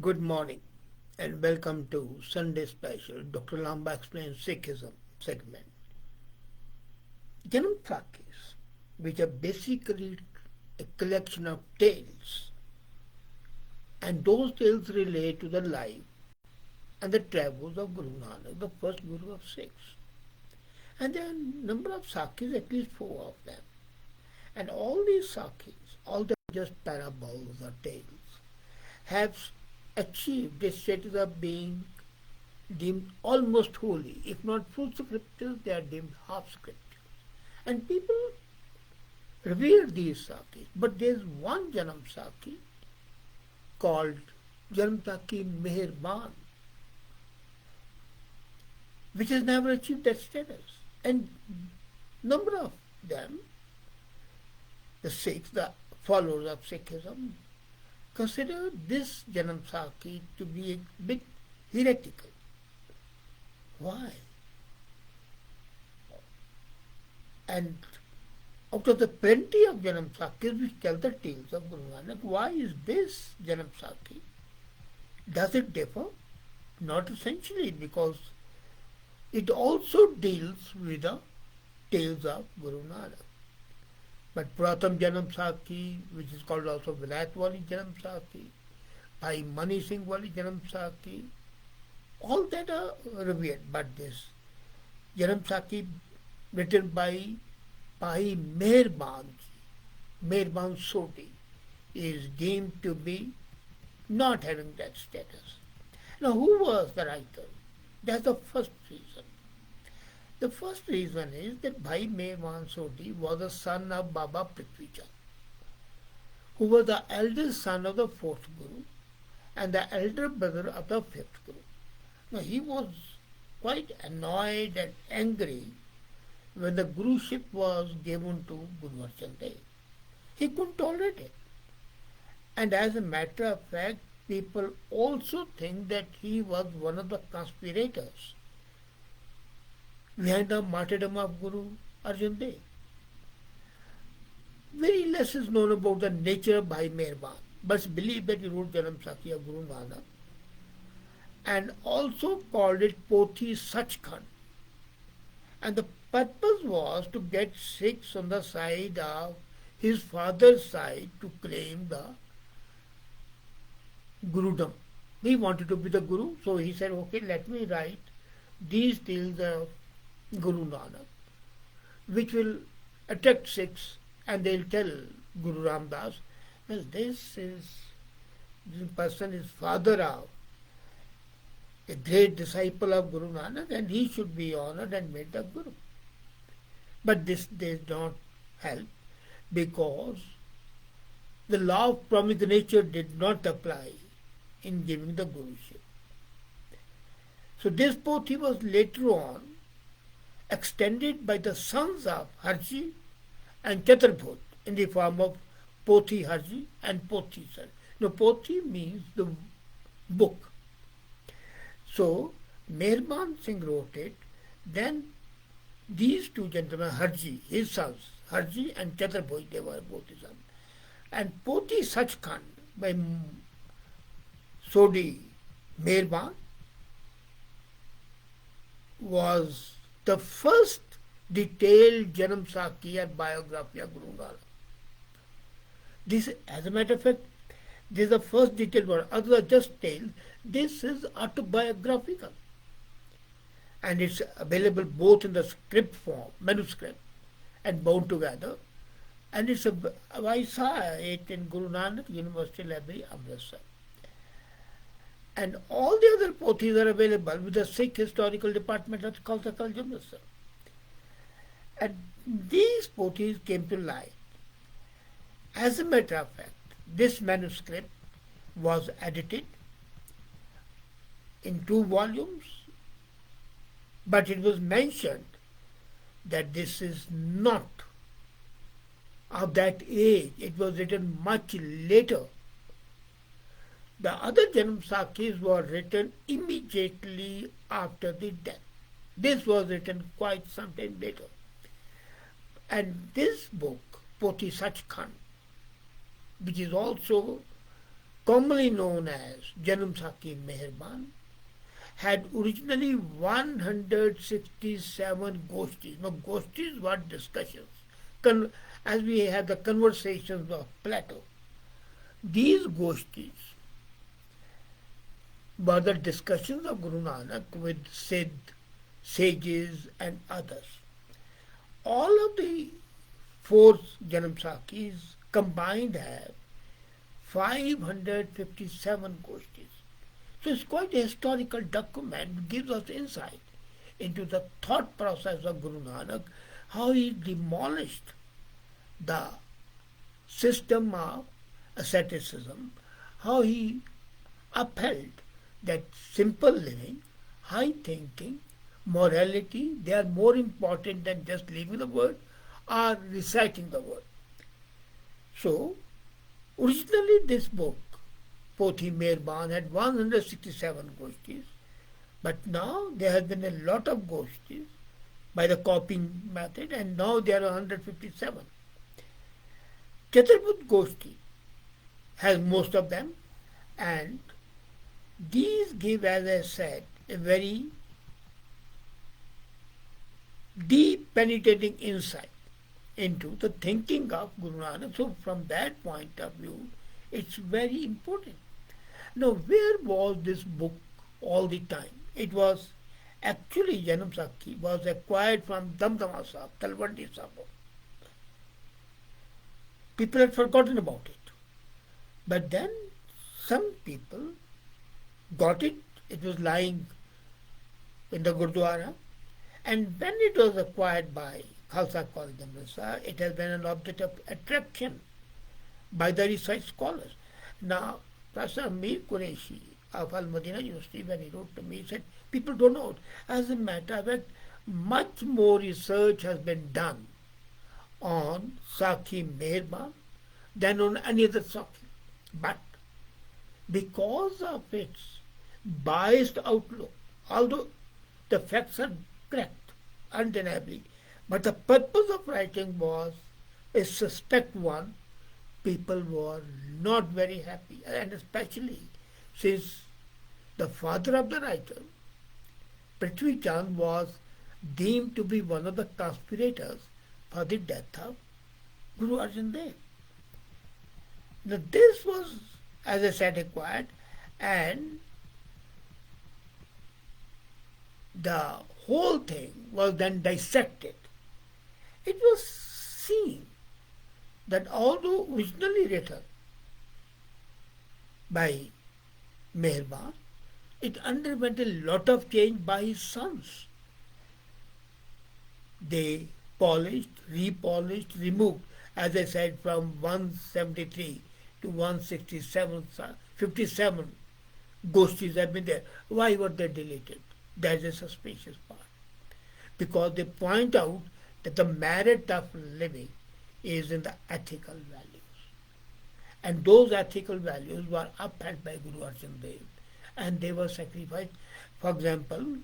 Good morning and welcome to Sunday Special Dr. Lamba Explains Sikhism segment. Janamsakhis, which are basically a collection of tales, and those tales relate to the life and the travels of Guru Nanak, the first Guru of Sikhs. And there are a number of Sakhis, at least four of them. And all these Sakhis, although just parables or tales, have achieved the status of being deemed almost holy. If not full scriptures, they are deemed half scriptures. And people revere these Sakhis. But there is one Janamsakhi called Janamsakhi Meharban, which has never achieved that status. And number of them, the Sikhs, the followers of Sikhism, consider this Janamsakhi to be a bit heretical. Why? And out of the plenty of Janamsakhis which tell the tales of Guru Nanak, why is this Janamsakhi? Does it differ? Not essentially, because it also deals with the tales of Guru Nanak. But Pratham Janamsakhi, which is called also Vilayat Wali Janamsakhi, Bhai Mani Singh Wali Janamsakhi, all that are revered. But this Janamsakhi written by Bhai Meharban Sodhi is deemed to be not having that status. Now, who was the writer? That's the first reason. The first reason is that Bhai Meharban Sodhi was the son of Baba Prithvi Chand, who was the eldest son of the fourth Guru and the elder brother of the fifth Guru. Now, he was quite annoyed and angry when the Guruship was given to Guru Arjan Dev. He couldn't tolerate it. And as a matter of fact, people also think that he was one of the conspirators behind the martyrdom of Guru Arjan Dev. Very less is known about the nature of Bhai Meharban, but it's believed that he wrote Janamsakhi of Guru Nanak and also called it Pothi Sachkhand. And the purpose was to get Sikhs on the side of his father's side to claim the Gurudom. He wanted to be the Guru, so he said, okay, let me write these tales of Guru Nanak, which will attract Sikhs, and they'll tell Guru Ramdas, well, this person is father of a great disciple of Guru Nanak, and he should be honored and made the Guru. But this does not help, because the law of primogeniture did not apply in giving the Guruship. So this Pothi was later on extended by the sons of Harji and Chaturbhut in the form of Pothi Harji and Pothi San. Now, Pothi means the book. So, Meharban Singh wrote it. Then these two gentlemen, Harji, his sons, Harji and Chaturbhut, they were both his sons. And Pothi Sachkhand by Sodhi Meharban was the first detailed Janamsakhi or biography of Guru Nanak. This, as a matter of fact, this is the first detailed one. Other than just tales, this is autobiographical. And it's available both in the script form, manuscript, and bound together. And I saw it in Guru Nanak University Library, Amritsar. And all the other pothis are available with the Sikh Historical Department at Khalsa College, Amritsar. And these pothis came to light. As a matter of fact, this manuscript was edited in 2 volumes, but it was mentioned that this is not of that age. It was written much later. The other Janamsakhis were written immediately after the death. This was written quite some time later. And this book, Pothi Sachkhand, which is also commonly known as Janamsakhi Meharban, had originally 167 goshtis. Now, goshtis were discussions. As we had the conversations of Plato, these goshtis were the discussions of Guru Nanak with sages and others. All of the four Janamsakhis combined have 557 goshtis. So it's quite a historical document, which gives us insight into the thought process of Guru Nanak, how he demolished the system of asceticism, how he upheld that simple living, high thinking, morality, they are more important than just living the word or reciting the word. So, originally this book, Pothi Meharban, had 167 goshtis, but now there has been a lot of goshtis by the copying method, and now there are 157. Chaturput Goshti has most of them, and these give, as I said, a very deep penetrating insight into the thinking of Guru Nanak. So from that point of view, it's very important. Now, where was this book all the time? It was actually Janamsakhi was acquired from Damdama Sahib, Talwandi Sahib. People had forgotten about it. But then some people got it. It was lying in the Gurdwara. And when it was acquired by Khalsa College Amritsar, it has been an object of attraction by the research scholars. Now, Professor Amir Qureshi of Al Madinah University, when he wrote to me, he said, people don't know it. As a matter of fact, much more research has been done on Sakhi Meharban than on any other Sakhi. But because of its biased outlook, although the facts are correct, undeniably, but the purpose of writing was a suspect one, people were not very happy, and especially since the father of the writer, Prithvi Chand, was deemed to be one of the conspirators for the death of Guru Arjan Dev. Now this was, as I said, acquired, and the whole thing was then dissected. It was seen that although originally written by Meharban, it underwent a lot of change by his sons. They polished, repolished, removed, as I said, from 173 to 167, 57 goshtis have been there. Why were they deleted? That's a suspicious part. Because they point out that the merit of living is in the ethical values. And those ethical values were upheld by Guru Arjan Dev, and they were sacrificed. For example,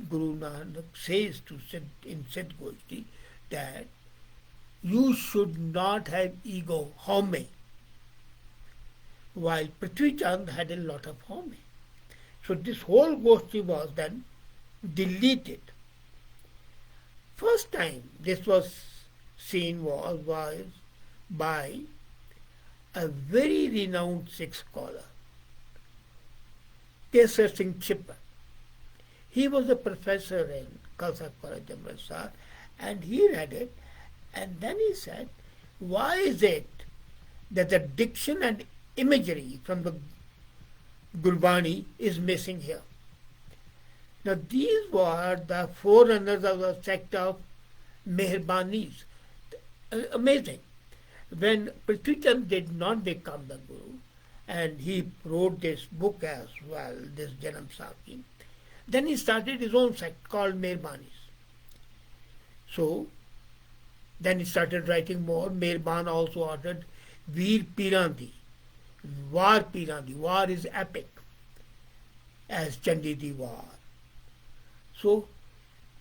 Guru Nanak says to in Sid Goshti that you should not have ego, home, while Prithvi Chand had a lot of home. So this whole Goshti was then deleted. First time this was seen was by a very renowned Sikh scholar, Kesar Singh Chippa. He was a professor in Khalsa College Amritsar, and he read it, and then he said, why is it that the diction and imagery from the Gurbani is missing here? Now these were the forerunners of the sect of Meherbanis. Amazing. When Prithvi Chand did not become the Guru, and he wrote this book as well, this Janamsakhi, then he started his own sect called Meherbanis. So then he started writing more. Meherban also ordered Veer Pirandi, War Pirandi. War is epic, as Chandi Di War. So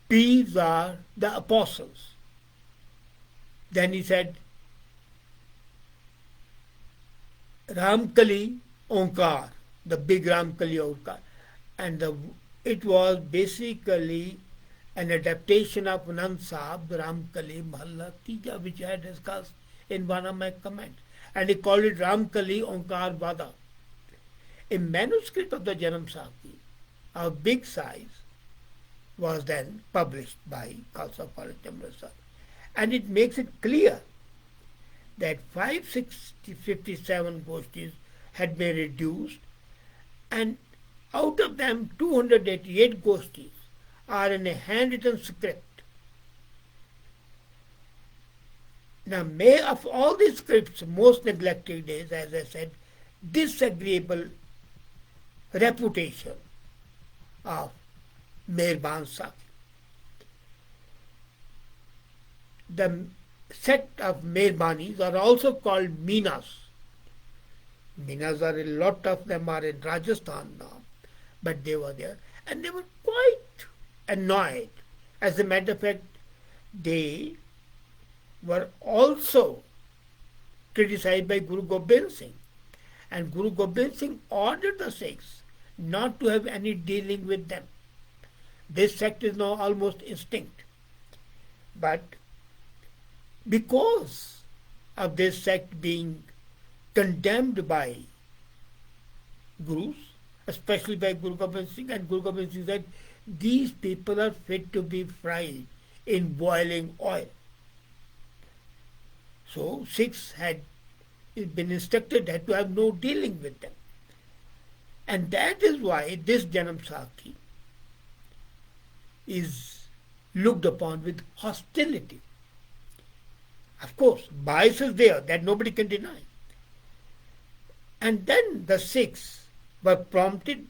Peers are the apostles. Then he said Ramkali Onkar, the big Ramkali Onkar. And it was basically an adaptation of Anand Sahib, Ramkali Mahalla Tija, which I had discussed in one of my comments. And he called it Ramkali Onkar Vada. A manuscript of the Janamsakhi of big size was then published by Khalsa College Amritsar. And it makes it clear that 557 Goshtis had been reduced, and out of them 288 Goshtis are in a handwritten script. Now, may of all these scripts most neglected is, as I said, disagreeable reputation of Meharban Sakhi. The sect of Meherbanis are also called Minas. Minas are, a lot of them are in Rajasthan now, but they were there and they were quite annoyed. As a matter of fact, they were also criticized by Guru Gobind Singh, and Guru Gobind Singh ordered the Sikhs not to have any dealing with them. This sect is now almost extinct. But because of this sect being condemned by Gurus, especially by Guru Gobind Singh, and Guru Gobind Singh said, these people are fit to be fried in boiling oil. So Sikhs had been instructed to have no dealing with them. And that is why this Janamsakhi is looked upon with hostility. Of course, bias is there, that nobody can deny. And then the Sikhs were prompted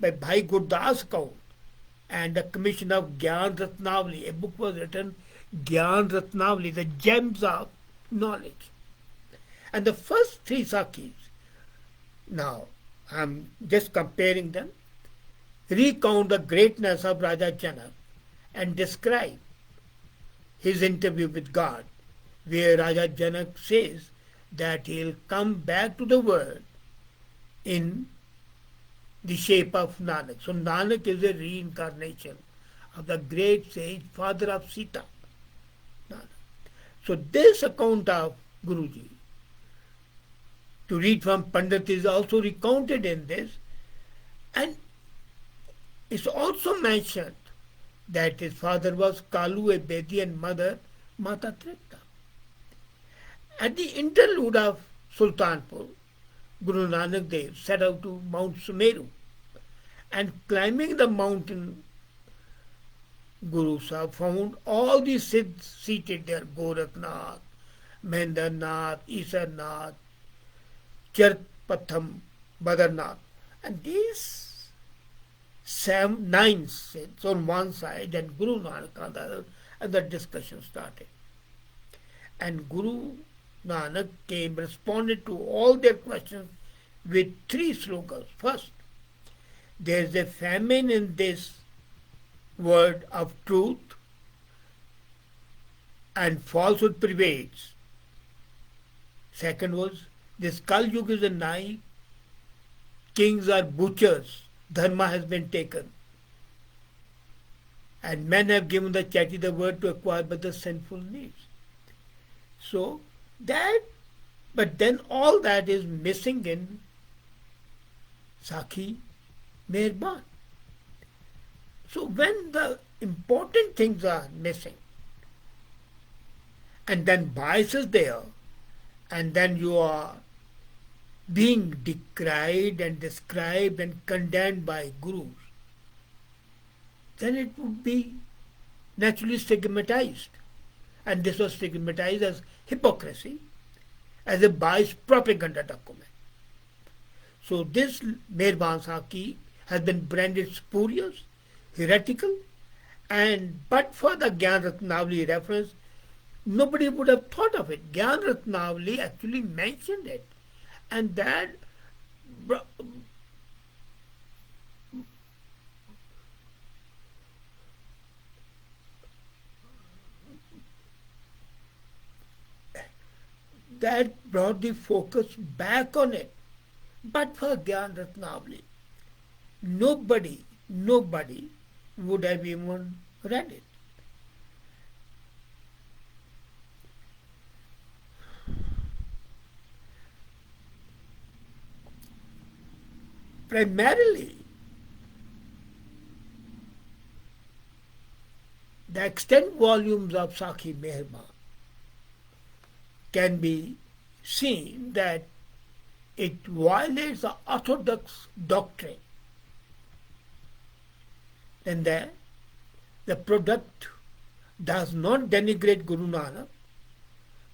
by Bhai Gurdas Kaur and the commission of Gyan Ratnavali. A book was written, Gyan Ratnavali, the gems of knowledge. And the first three Sakhis, now I'm just comparing them, recount the greatness of Raja Janak and describe his interview with God, where Raja Janak says that he'll come back to the world in the shape of Nanak. So Nanak is a reincarnation of the great sage, father of Sita, Nanak. So this account of Guruji, to read from Pandit, is also recounted in this, and it's also mentioned that his father was Kalu, a Bedi, and mother Mata Tripta. At the interlude of Sultanpur, Guru Nanak Dev set out to Mount Sumeru, and climbing the mountain, Guru Sahib found all the Siddhs seated there, Gorakhnath, Mahendranath, Isarnath, Charpatham, Badarnath. And these 9 Siddhs on one side and Guru Nanak on the other, and the discussion started. And Guru Nanak responded to all their questions with 3 slogans. First, there is a famine in this word of truth, and falsehood prevails. Second was, this Kal Yuga is a nigh, kings are butchers, dharma has been taken, and men have given the chatty the word to acquire but the sinful needs. So that, but then all that is missing in Sakhi Meharban. So when the important things are missing, and then bias is there, and then you are being decried and described and condemned by gurus, then it would be naturally stigmatized. And this was stigmatized as hypocrisy, as a biased propaganda document. So this Meharban Sakhi has been branded spurious, heretical, and but for the Gyan Ratnavali reference, nobody would have thought of it. Gyan Ratnavali actually mentioned it, and that brought the focus back on it. But for Gyan Ratnavali, nobody would have even read it. Primarily, the extant volumes of Sakhi Meharban can be seen that it violates the orthodox doctrine. Then the product does not denigrate Guru Nanak,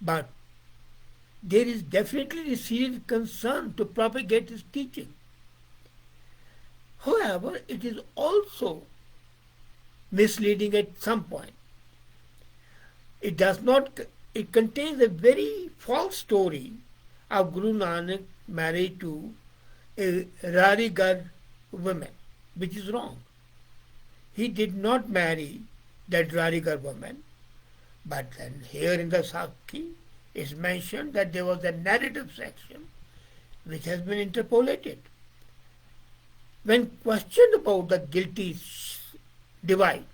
but there is definitely a serious concern to propagate his teaching. However, it is also misleading at some point. It does not. It contains a very false story of Guru Nanak married to a Rarigar woman, which is wrong. He did not marry that Rarigar woman, but then here in the Sakhi is mentioned that there was a narrative section which has been interpolated. When questioned about the guilty divide,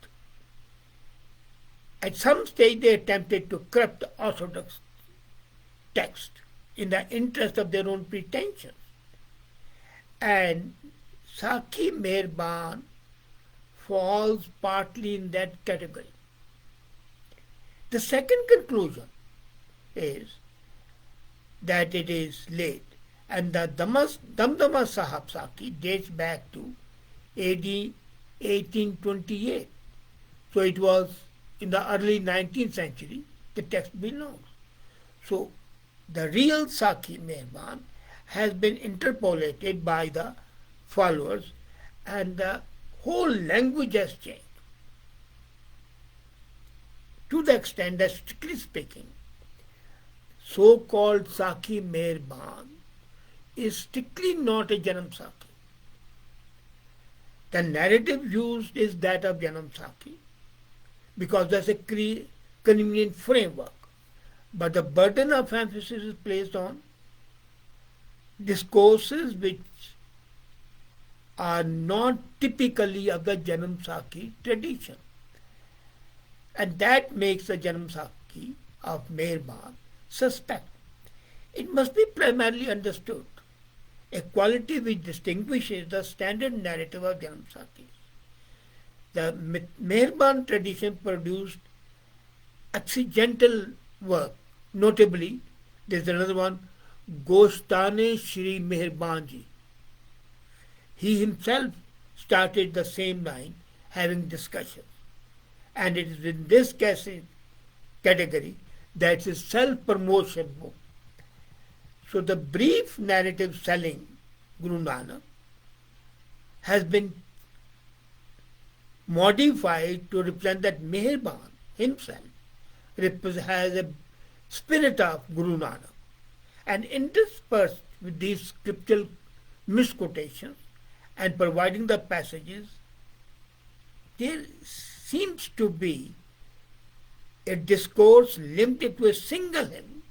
at some stage they attempted to corrupt the orthodox text in the interest of their own pretensions. And Sakhi Meharban falls partly in that category. The second conclusion is that it is late, and the Damdama Sahab Sakhi dates back to AD 1828. So it was in the early 19th century the text belongs. So the real Sakhi Meharban has been interpolated by the followers, and the whole language has changed. To the extent that, strictly speaking, so-called Sakhi Meharban is strictly not a Janamsakhi. The narrative used is that of Janamsakhi because that's a convenient framework. But the burden of emphasis is placed on discourses which are not typically of the Janamsakhi tradition. And that makes the Janamsakhi of Meharban suspect. It must be primarily understood, a quality which distinguishes the standard narrative of Janamsakhis. The Meharban tradition produced accidental work. Notably, there's another one, Goshtane Shri Meharbanji. He himself started the same line, having discussions. And it is in this category that is self-promotion book. So the brief narrative selling Guru Nanak has been modified to represent that Meharban himself has a spirit of Guru Nanak. And interspersed with these scriptural misquotations and providing the passages, there seems to be a discourse limited to a single hymn,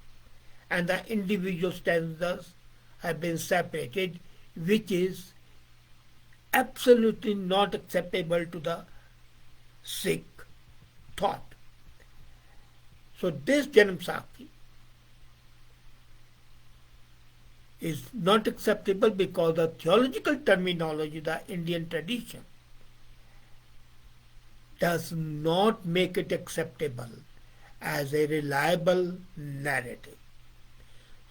and the individual stanzas have been separated, which is absolutely not acceptable to the Sikh thought. So this Janamsakhi is not acceptable because the theological terminology, the Indian tradition, does not make it acceptable as a reliable narrative.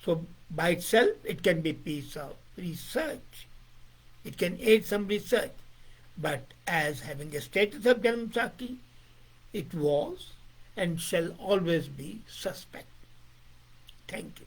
So by itself it can be a piece of research. It can aid some research. But as having a status of Janamsakhi, it was and shall always be suspect. Thank you.